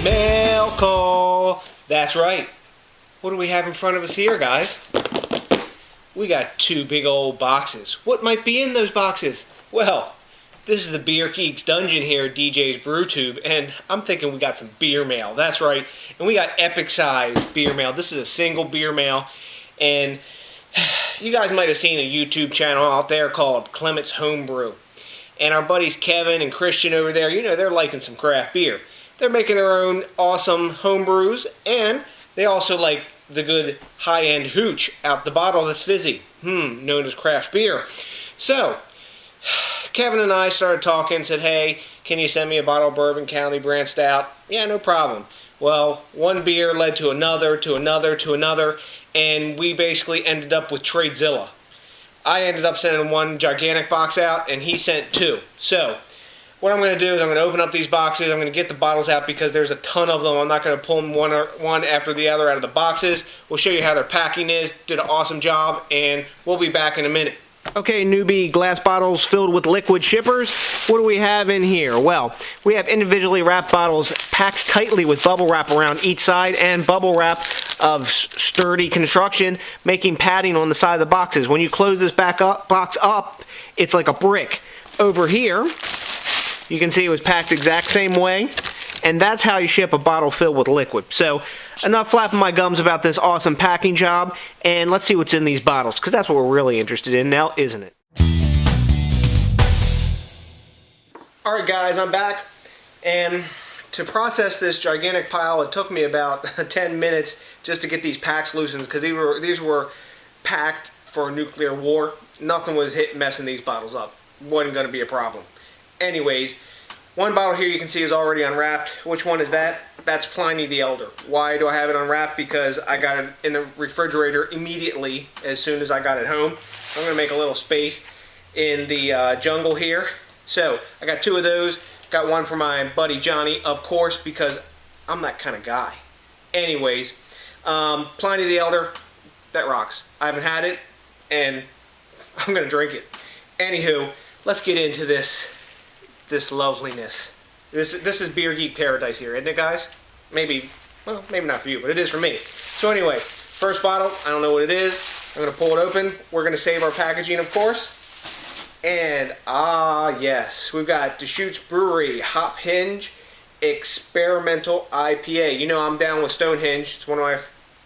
Mail call. That's right. What do we have in front of us here, guys? We got two big old boxes. What might be in those boxes? Well, this is the Beer Geeks dungeon here at DJs BrewTube, and I'm thinking we got some beer mail. That's right. And we got epic size beer mail. This is a single beer mail, and you guys might have seen a YouTube channel out there called Clements Homebrew. And our buddies Kevin and Christian over there, you know, they're liking some craft beer. They're making their own awesome homebrews, and they also like the good high-end hooch out the bottle that's fizzy, known as craft beer. So, Kevin and I started talking, said, hey, can you send me a bottle of Bourbon County Brand Stout? Yeah, no problem. Well, one beer led to another, to another, to another, and we basically ended up with TRADEZILLA. I ended up sending one gigantic box out, and he sent two. So, what I'm going to do is I'm going to open up these boxes. I'm going to get the bottles out because there's a ton of them. I'm not going to pull them one after the other out of the boxes. We'll show you how their packing is. Did an awesome job, and we'll be back in a minute. Okay, newbie, glass bottles filled with liquid shippers. What do we have in here? Well, we have individually wrapped bottles packed tightly with bubble wrap around each side and bubble wrap of sturdy construction, making padding on the side of the boxes. When you close this box up, it's like a brick. Over here, you can see it was packed the exact same way, and that's how you ship a bottle filled with liquid. So, enough flapping my gums about this awesome packing job, and let's see what's in these bottles, because that's what we're really interested in now, isn't it? Alright guys, I'm back, and to process this gigantic pile, it took me about 10 minutes just to get these packs loosened, because these were packed for a nuclear war. Nothing was messing these bottles up. Wasn't going to be a problem. Anyways, one bottle here you can see is already unwrapped. Which one is that? That's Pliny the Elder. Why do I have it unwrapped? Because I got it in the refrigerator immediately as soon as I got it home. I'm going to make a little space in the jungle here. So, I got two of those. Got one for my buddy Johnny, of course, because I'm that kind of guy. Anyways, Pliny the Elder, that rocks. I haven't had it, and I'm going to drink it. Anywho, let's get into this loveliness. This is Beer Geek Paradise here, isn't it, guys? Maybe, well, maybe not for you, but it is for me. So anyway, first bottle, I don't know what it is. I'm going to pull it open. We're going to save our packaging, of course. And, yes, we've got Deschutes Brewery Hop Hinge Experimental IPA. You know I'm down with Stonehenge. It's one of my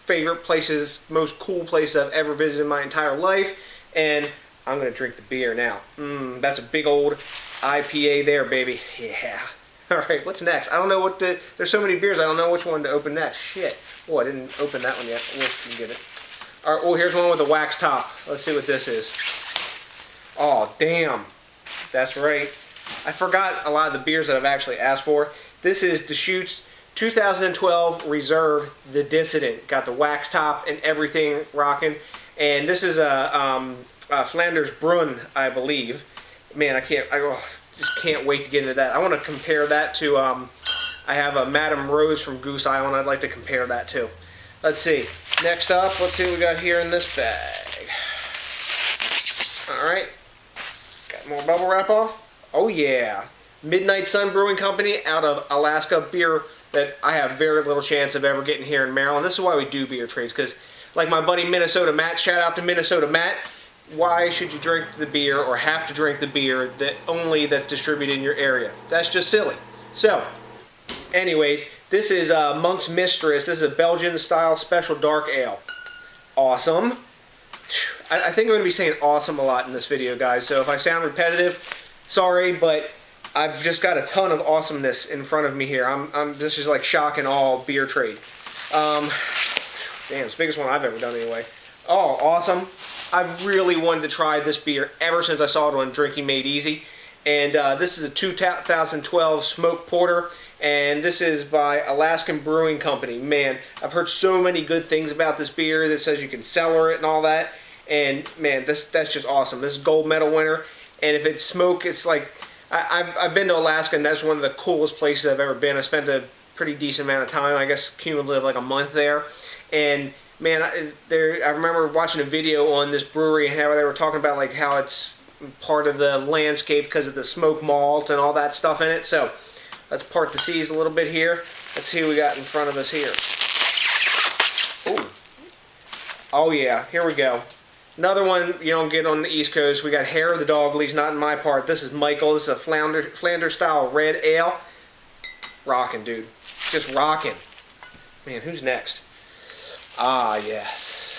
favorite places, most cool places I've ever visited in my entire life. And I'm going to drink the beer now. That's a big old IPA there, baby. Yeah. Alright, what's next? I don't know there's so many beers, I don't know which one to open next. Shit. Oh, I didn't open that one yet. We'll get it. Alright, well, here's one with a wax top. Let's see what this is. Oh, damn. That's right. I forgot a lot of the beers that I've actually asked for. This is Deschutes 2012 Reserve The Dissident. Got the wax top and everything rocking. And this is a Flanders Brun, I believe. Man, I just can't wait to get into that. I want to compare that to, I have a Madame Rose from Goose Island I'd like to compare that to. Let's see. Next up, let's see what we got here in this bag. Alright. Got more bubble wrap off. Oh yeah. Midnight Sun Brewing Company out of Alaska. Beer that I have very little chance of ever getting here in Maryland. This is why we do beer trades, because like my buddy Minnesota Matt, shout out to Minnesota Matt, why should you drink the beer or have to drink the beer that's distributed in your area? That's just silly. So, anyways, this is Monk's Mistress. This is a Belgian-style special dark ale. Awesome. I think I'm going to be saying awesome a lot in this video, guys. So if I sound repetitive, sorry, but I've just got a ton of awesomeness in front of me here. This is like shock and awe beer trade. Damn, it's the biggest one I've ever done anyway. Oh, awesome. I've really wanted to try this beer ever since I saw it on Drinking Made Easy. And this is a 2012 Smoked Porter. And this is by Alaskan Brewing Company. Man, I've heard so many good things about this beer that says you can cellar it and all that. And man, that's just awesome. This is gold medal winner. And if it's smoke, it's like, I've been to Alaska, and that's one of the coolest places I've ever been. I spent a pretty decent amount of time, I guess cumulative like a month there. And man, I remember watching a video on this brewery and how they were talking about like how it's part of the landscape because of the smoke malt and all that stuff in it. So Let's part the seas a little bit here. Let's see what we got in front of us here. Ooh. Oh yeah, here we go. Another one you don't get on the East Coast. We got Hair of the Dog, at least not in my part. This is Michael. This is a Flanders style red ale. Rocking, dude. Just rocking. Man, who's next? Ah, yes.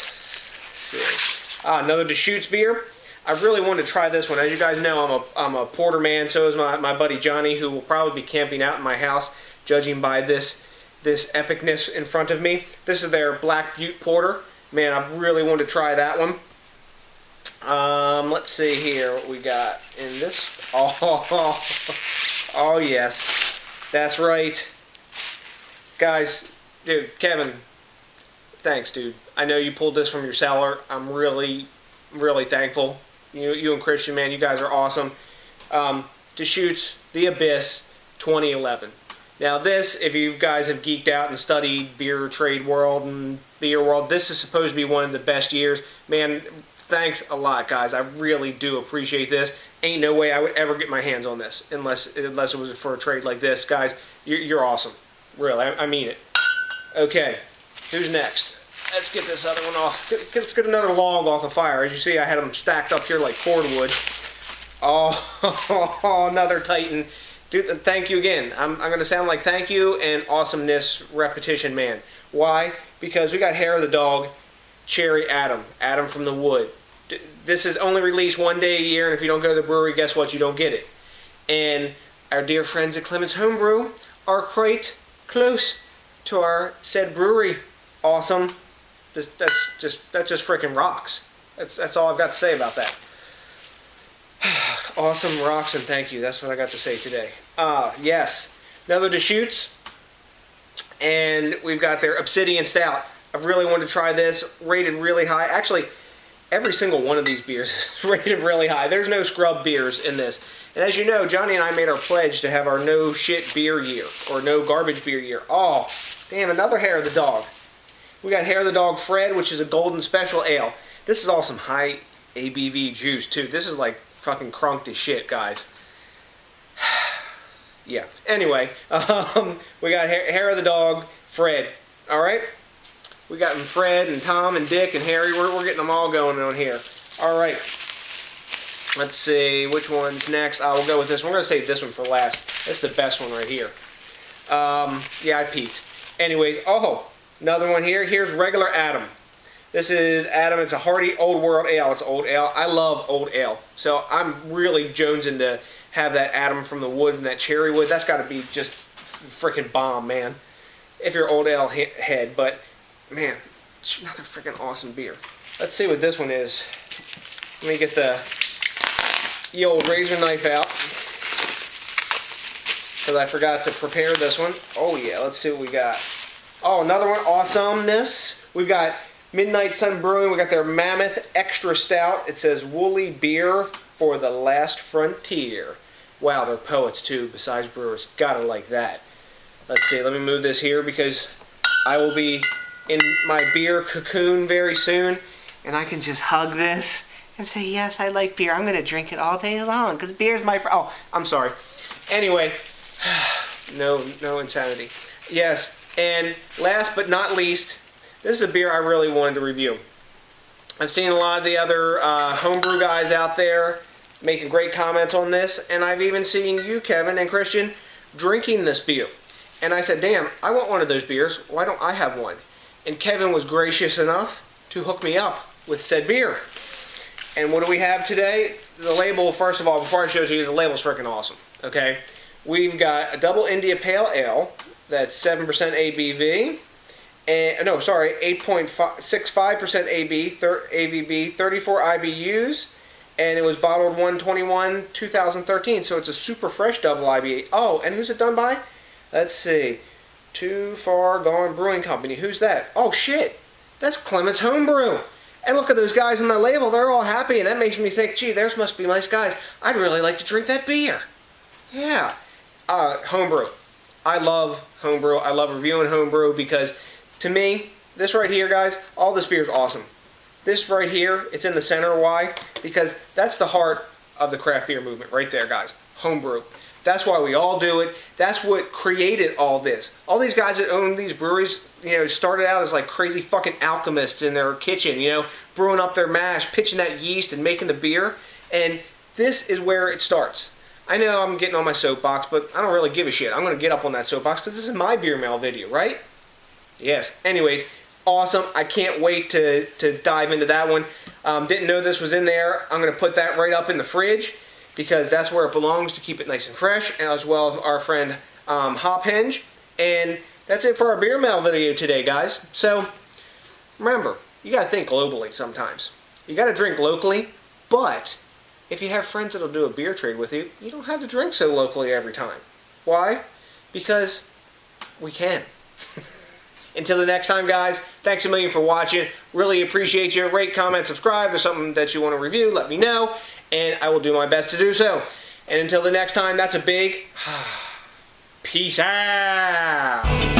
Let's see. Another Deschutes beer. I really wanted to try this one. As you guys know, I'm a porter man. So is my buddy Johnny, who will probably be camping out in my house, judging by this epicness in front of me. This is their Black Butte Porter. Man, I really wanted to try that one. Let's see here what we got in this. Oh yes, that's right, guys. Dude, Kevin, thanks, dude. I know you pulled this from your cellar. I'm really thankful. You and Christian, man, you guys are awesome. Deschutes The Abyss 2011. Now this, if you guys have geeked out and studied beer trade world and beer world, this is supposed to be one of the best years. Man, thanks a lot, guys. I really do appreciate this. Ain't no way I would ever get my hands on this unless it was for a trade like this. Guys, you're awesome. Really, I mean it. Okay, who's next? Let's get this other one off. Let's get another log off the fire. As you see, I had them stacked up here like cordwood. Oh, another Titan. Dude, thank you again. I'm going to sound like thank you and awesomeness repetition man. Why? Because we got Hair of the Dog, Cherry Adam from the Wood. This is only released one day a year, and if you don't go to the brewery, guess what? You don't get it. And our dear friends at Clements Homebrew are quite close to our said brewery. Awesome. That just freaking rocks. That's all I've got to say about that. Awesome, rocks, and thank you. That's what I got to say today. Yes, another Deschutes, and we've got their Obsidian Stout. I really wanted to try this. Rated really high. Actually, every single one of these beers is rated really high. There's no scrub beers in this. And as you know, Johnny and I made our pledge to have our no shit beer year, or no garbage beer year. Oh, damn, another Hair of the Dog. We got Hair of the Dog Fred, which is a golden special ale. This is all some high ABV juice, too. This is like fucking crunked as shit, guys. Yeah. Anyway, we got Hair of the Dog Fred. All right? We got Fred and Tom and Dick and Harry. We're getting them all going on here. All right. Let's see which one's next. I will go with this one. We're going to save this one for last. That's the best one right here. Yeah, I peeked. Anyways, another one here. Here's Regular Adam. This is Adam. It's a hearty old world ale. It's old ale. I love old ale. So I'm really jonesing to have that Adam from the Wood and that cherry wood. That's got to be just freaking bomb, man. If you're old ale head. But, man, it's another freaking awesome beer. Let's see what this one is. Let me get the old razor knife out, because I forgot to prepare this one. Oh, yeah. Let's see what we got. Oh, another one. Awesomeness. We've got Midnight Sun Brewing. We got their Mammoth Extra Stout. It says woolly beer for the last frontier. Wow, they're poets too, besides brewers. Gotta like that. Let's see, let me move this here because I will be in my beer cocoon very soon, and I can just hug this and say, yes, I like beer. I'm gonna drink it all day long because beer's my friend. Oh, I'm sorry. Anyway, no insanity. Yes, and last but not least, this is a beer I really wanted to review. I've seen a lot of the other homebrew guys out there making great comments on this, and I've even seen you, Kevin and Christian, drinking this beer. And I said, damn, I want one of those beers. Why don't I have one? And Kevin was gracious enough to hook me up with said beer. And what do we have today? The label, first of all, before I show you, the label's freaking awesome. Okay? We've got a double India Pale Ale that's 7% ABV. And, no, sorry, 8.65% ABV, 34 IBUs, and it was bottled 1/21/2013, so it's a super fresh double IBA. Oh, and who's it done by? Let's see. Too Far Gone Brewing Company. Who's that? Oh, shit. That's Clements Homebrew. And look at those guys on the label. They're all happy, and that makes me think, gee, theirs must be nice guys. I'd really like to drink that beer. Yeah. Homebrew. I love homebrew. I love reviewing homebrew because, to me, this right here, guys, all this beer is awesome. This right here, it's in the center. Why? Because that's the heart of the craft beer movement right there, guys. Homebrew. That's why we all do it. That's what created all this. All these guys that own these breweries, you know, started out as like crazy fucking alchemists in their kitchen, you know, brewing up their mash, pitching that yeast and making the beer. And this is where it starts. I know I'm getting on my soapbox, but I don't really give a shit. I'm going to get up on that soapbox because this is my beer mail video, right? Yes. Anyways, awesome. I can't wait to dive into that one. Didn't know this was in there. I'm going to put that right up in the fridge because that's where it belongs to keep it nice and fresh, and as well as our friend Hop Henge. And that's it for our beer mail video today, guys. So remember, you got to think globally sometimes. You got to drink locally, but if you have friends that'll do a beer trade with you, you don't have to drink so locally every time. Why? Because we can. Until the next time, guys, thanks a million for watching. Really appreciate you. Rate, comment, subscribe. If there's something that you want to review, let me know, and I will do my best to do so. And until the next time, that's a big peace out.